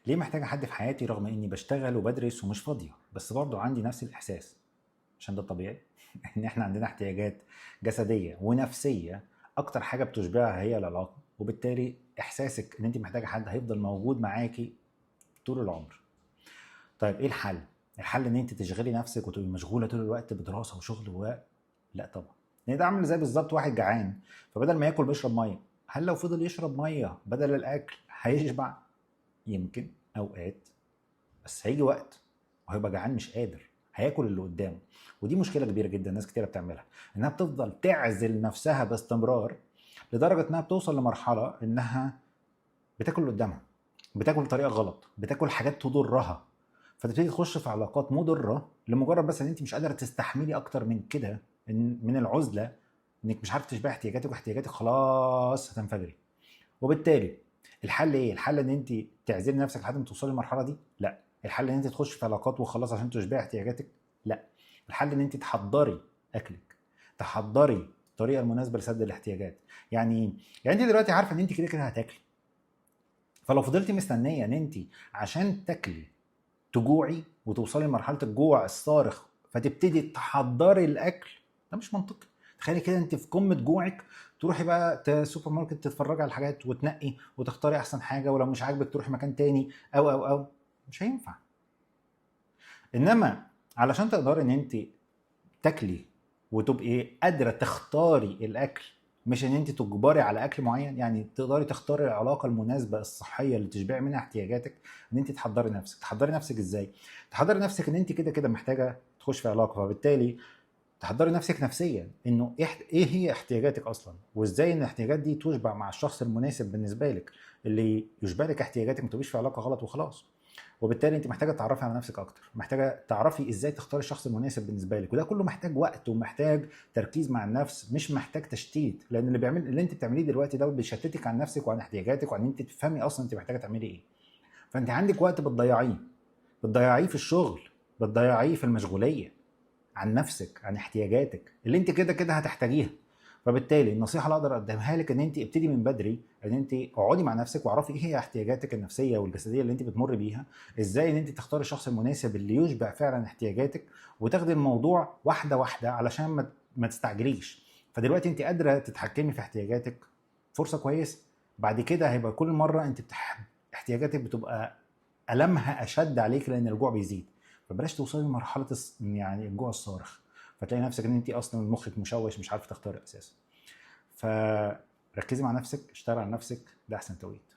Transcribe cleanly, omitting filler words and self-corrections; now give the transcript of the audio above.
ليه محتاجة حد في حياتي رغم اني بشتغل وبدرس ومش فاضية، بس برضه عندي نفس الاحساس؟ عشان ده الطبيعي. ان احنا عندنا احتياجات جسدية ونفسية. اكتر حاجة بتشبعها هي العلاقة، وبالتالي احساسك ان انت محتاجة حد هيفضل موجود معاكي طول العمر. طيب ايه الحل؟ الحل ان انت تشغلي نفسك وتبقي مشغولة طول الوقت بدراسة وشغل لا طبعا. يعني ده عامل زي بالظبط واحد جعان، فبدل ما ياكل بيشرب ميه. هل لو فضل يشرب ميه بدل الاكل هيشبع؟ يمكن اوقات، بس هيجي وقت وهيبقى جعان مش قادر، هياكل اللي قدامه. ودي مشكله كبيره جدا ناس كتيره بتعملها، انها بتفضل تعزل نفسها باستمرار، لدرجه انها بتوصل لمرحله انها بتاكل اللي قدامها، بتاكل بطريقه غلط، بتاكل حاجات تضرها، فتبتدي تخش في علاقات مضره لمجرد بس ان انت مش قادره تستحملي اكتر من كده، من العزله، انك مش عارفه تشبعي احتياجاتك، واحتياجاتك خلاص هتنفجري. وبالتالي الحل ايه؟ الحل ان انت تعزلي نفسك لحد ما توصلي للمرحله دي؟ لا. الحل ان انت تخش في علاقات وخلاص عشان تشبعي احتياجاتك؟ لا. الحل ان انت تحضري اكلك، تحضري الطريقه المناسبه لسد الاحتياجات. يعني انت دلوقتي عارفه ان انت كده كده هتاكلي، فلو فضلتي مستنيه ان انت عشان تاكلي تجوعي وتوصلي لمرحله الجوع الصارخ فتبتدي تحضري الاكل، ده مش منطقي. تخيلي كده انت في قمه جوعك، تروحي بقى السوبر ماركت تتفرجي على الحاجات وتنقي وتختاري احسن حاجه، ولو مش عاجبك تروحي مكان تاني او مش هينفع. انما علشان تقدري ان انت تاكلي وتبقي قادره تختاري الاكل، مش ان انت تجبري على اكل معين، يعني تقدري تختاري العلاقه المناسبه الصحيه اللي تشبعي منها احتياجاتك، ان انت تحضري نفسك. تحضري نفسك ازاي؟ تحضري نفسك ان انت كده كده محتاجه تخش في علاقه، فبالتالي تحضري نفسك نفسيا انه ايه هي احتياجاتك اصلا، وازاي ان الاحتياجات دي تشبع مع الشخص المناسب بالنسبه لك، اللي يشبع لك احتياجاتك، ما تبقيش في علاقه غلط وخلاص. وبالتالي انت محتاجه تعرفي على نفسك اكتر، محتاجه تعرفي ازاي تختاري الشخص المناسب بالنسبه لك، وده كله محتاج وقت ومحتاج تركيز مع النفس، مش محتاج تشتيت. لان اللي انت بتعمليه دلوقتي ده بيشتتك عن نفسك وعن احتياجاتك وعن انت تفهمي اصلا انت محتاجه تعملي ايه. فانت عندك وقت بتضيعيه، بتضيعيه في الشغل، بتضيعيه في المشغوليه عن نفسك، عن احتياجاتك اللي انت كده كده هتحتاجيها. فبالتالي النصيحه اللي اقدر اقدمها لك ان انت ابتدي من بدري، ان انت اقعدي مع نفسك واعرفي ايه هي احتياجاتك النفسيه والجسديه اللي انت بتمر بيها، ازاي ان انت تختاري الشخص المناسب اللي يشبع فعلا احتياجاتك، وتاخدي الموضوع واحده واحده علشان ما تستعجليش. فدلوقتي انت قادره تتحكمي في احتياجاتك، فرصه كويسه. بعد كده هيبقى كل مره انت احتياجاتك بتبقى ألمها أشد عليك لأن الجوع بيزيد، فبلاش توصلي لمرحلة يعني الجوع الصارخ، فتلاقي نفسك ان انت اصلا مخك مشوش مش عارفه تختاري اساسا. فركزي مع نفسك، اشتغل على نفسك، ده احسن توقيت.